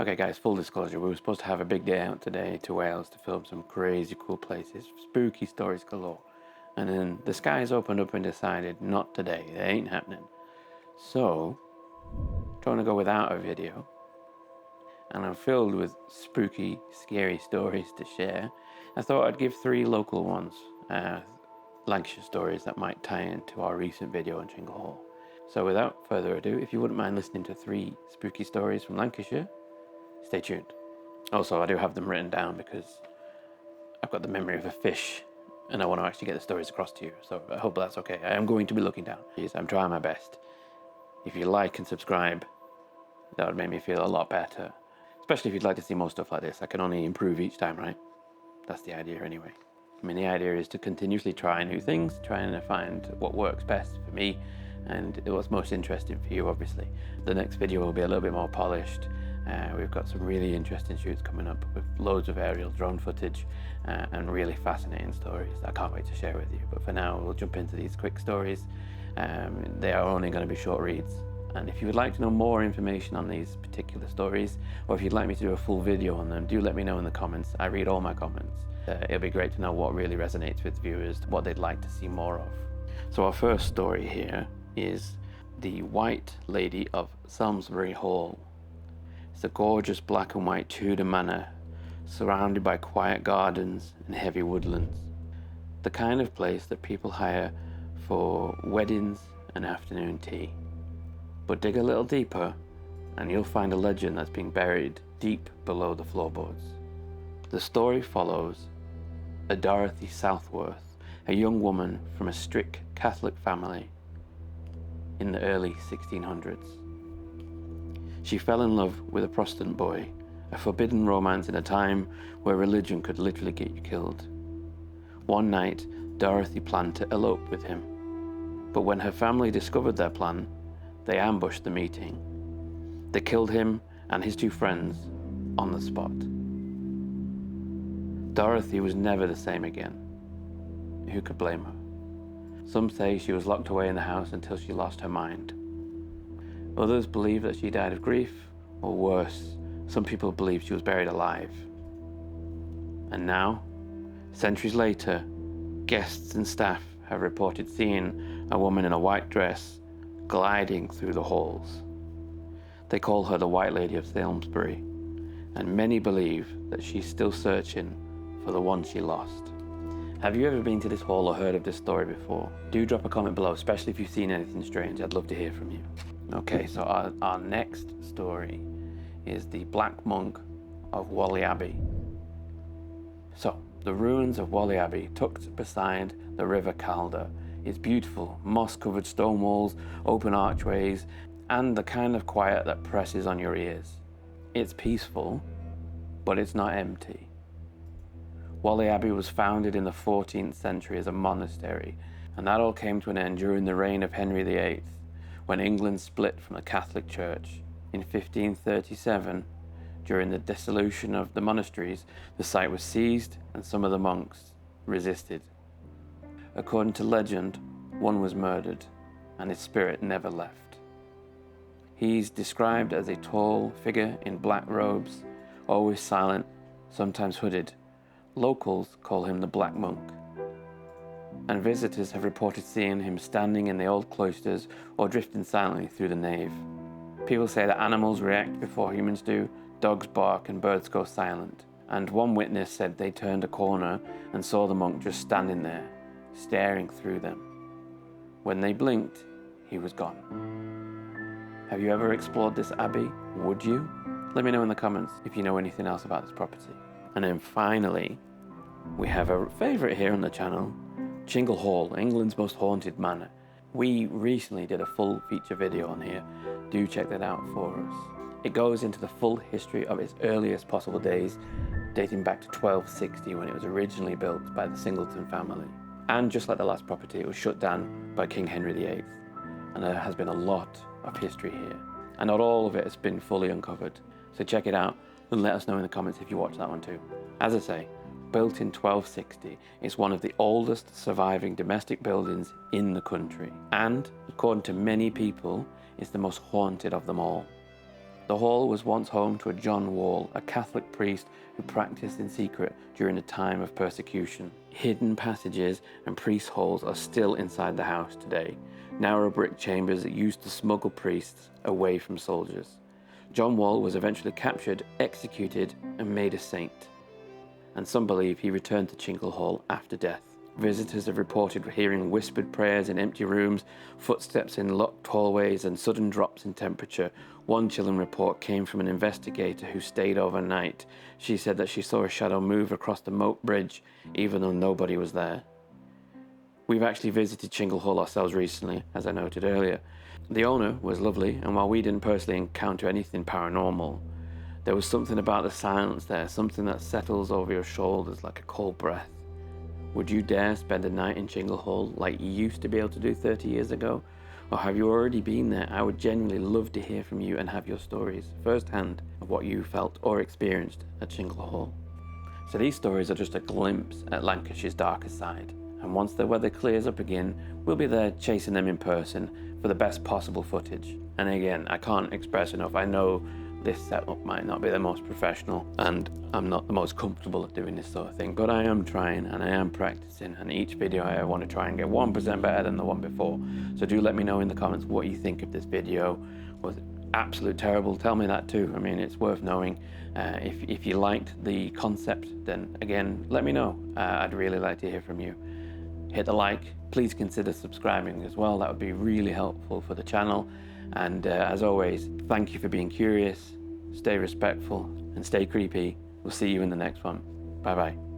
Okay guys, full disclosure, we were supposed to have a big day out today to Wales to film some crazy cool places, spooky stories galore. And then the skies opened up and decided, not today, it ain't happening. So, trying to go without a video. And I'm filled with spooky, scary stories to share. I thought I'd give 3 local ones, Lancashire stories that might tie into our recent video on Chingle. So without further ado, if you wouldn't mind listening to 3 spooky stories from Lancashire, stay tuned. Also, I do have them written down because I've got the memory of a fish and I want to actually get the stories across to you. So I hope that's okay. I am going to be looking down. I'm trying my best. If you like and subscribe, that would make me feel a lot better. Especially if you'd like to see more stuff like this. I can only improve each time, right? That's the idea anyway. I mean, the idea is to continuously try new things, trying to find what works best for me and what's most interesting for you, obviously. The next video will be a little bit more polished. We've got some really interesting shoots coming up with loads of aerial drone footage and really fascinating stories that I can't wait to share with you. But for now, we'll jump into these quick stories. They are only going to be short reads. And if you would like to know more information on these particular stories, or if you'd like me to do a full video on them, do let me know in the comments. I read all my comments. It'll be great to know what really resonates with viewers, what they'd like to see more of. So our first story here is the White Lady of Samlesbury Hall. It's a gorgeous black and white Tudor manor, surrounded by quiet gardens and heavy woodlands. The kind of place that people hire for weddings and afternoon tea. But dig a little deeper and you'll find a legend that's been buried deep below the floorboards. The story follows a Dorothy Southworth, a young woman from a strict Catholic family in the early 1600s. She fell in love with a Protestant boy, a forbidden romance in a time where religion could literally get you killed. One night, Dorothy planned to elope with him, but when her family discovered their plan, they ambushed the meeting. They killed him and his 2 friends on the spot. Dorothy was never the same again. Who could blame her? Some say she was locked away in the house until she lost her mind. Others believe that she died of grief, or worse, some people believe she was buried alive. And now, centuries later, guests and staff have reported seeing a woman in a white dress gliding through the halls. They call her the White Lady of Samlesbury, and many believe that she's still searching for the one she lost. Have you ever been to this hall or heard of this story before? Do drop a comment below, especially if you've seen anything strange. I'd love to hear from you. Okay, so our next story is the Black Monk of Whalley Abbey. So, the ruins of Whalley Abbey, tucked beside the River Calder, is beautiful, moss-covered stone walls, open archways, and the kind of quiet that presses on your ears. It's peaceful, but it's not empty. Whalley Abbey was founded in the 14th century as a monastery, and that all came to an end during the reign of Henry VIII, when England split from the Catholic Church. In 1537, during the dissolution of the monasteries, the site was seized and some of the monks resisted. According to legend, one was murdered, and his spirit never left. He's described as a tall figure in black robes, always silent, sometimes hooded. Locals call him the Black Monk. And visitors have reported seeing him standing in the old cloisters or drifting silently through the nave. People say that animals react before humans do, dogs bark and birds go silent. And one witness said they turned a corner and saw the monk just standing there, staring through them. When they blinked, he was gone. Have you ever explored this abbey? Would you? Let me know in the comments if you know anything else about this property. And then finally, we have a favourite here on the channel, Chingle Hall, England's most haunted manor. We recently did a full feature video on here. Do check that out for us. It goes into the full history of its earliest possible days, dating back to 1260 when it was originally built by the Singleton family. And just like the last property, it was shut down by King Henry VIII. And there has been a lot of history here. And not all of it has been fully uncovered. So check it out and let us know in the comments if you watch that one too. As I say, built in 1260, it's one of the oldest surviving domestic buildings in the country. And according to many people, it's the most haunted of them all. The hall was once home to a John Wall, a Catholic priest who practiced in secret during a time of persecution. Hidden passages and priest holes are still inside the house today, narrow brick chambers that used to smuggle priests away from soldiers. John Wall was eventually captured, executed, and made a saint, and some believe he returned to Chingle Hall after death. Visitors have reported hearing whispered prayers in empty rooms, footsteps in locked hallways, and sudden drops in temperature. One chilling report came from an investigator who stayed overnight. She said that she saw a shadow move across the moat bridge, even though nobody was there. We've actually visited Chingle Hall ourselves recently, as I noted earlier. The owner was lovely, and while we didn't personally encounter anything paranormal, there was something about the silence there, something that settles over your shoulders like a cold breath. Would you dare spend a night in Chingle Hall like you used to be able to do 30 years ago? Or have you already been there? I would genuinely love to hear from you and have your stories firsthand of what you felt or experienced at Chingle Hall. So these stories are just a glimpse at Lancashire's darker side. And once the weather clears up again, we'll be there chasing them in person for the best possible footage. And again, I can't express enough, I know this setup might not be the most professional and I'm not the most comfortable at doing this sort of thing, but I am trying and I am practicing, and each video I want to try and get 1% better than the one before. So do let me know in the comments what you think of this video. Was it absolute terrible? Tell me that too. I mean, it's worth knowing. If you liked the concept, then again, let me know. I'd really like to hear from you. Hit the like, please consider subscribing as well. That would be really helpful for the channel. And as always, thank you for being curious, stay respectful, and stay creepy. We'll see you in the next one. Bye bye.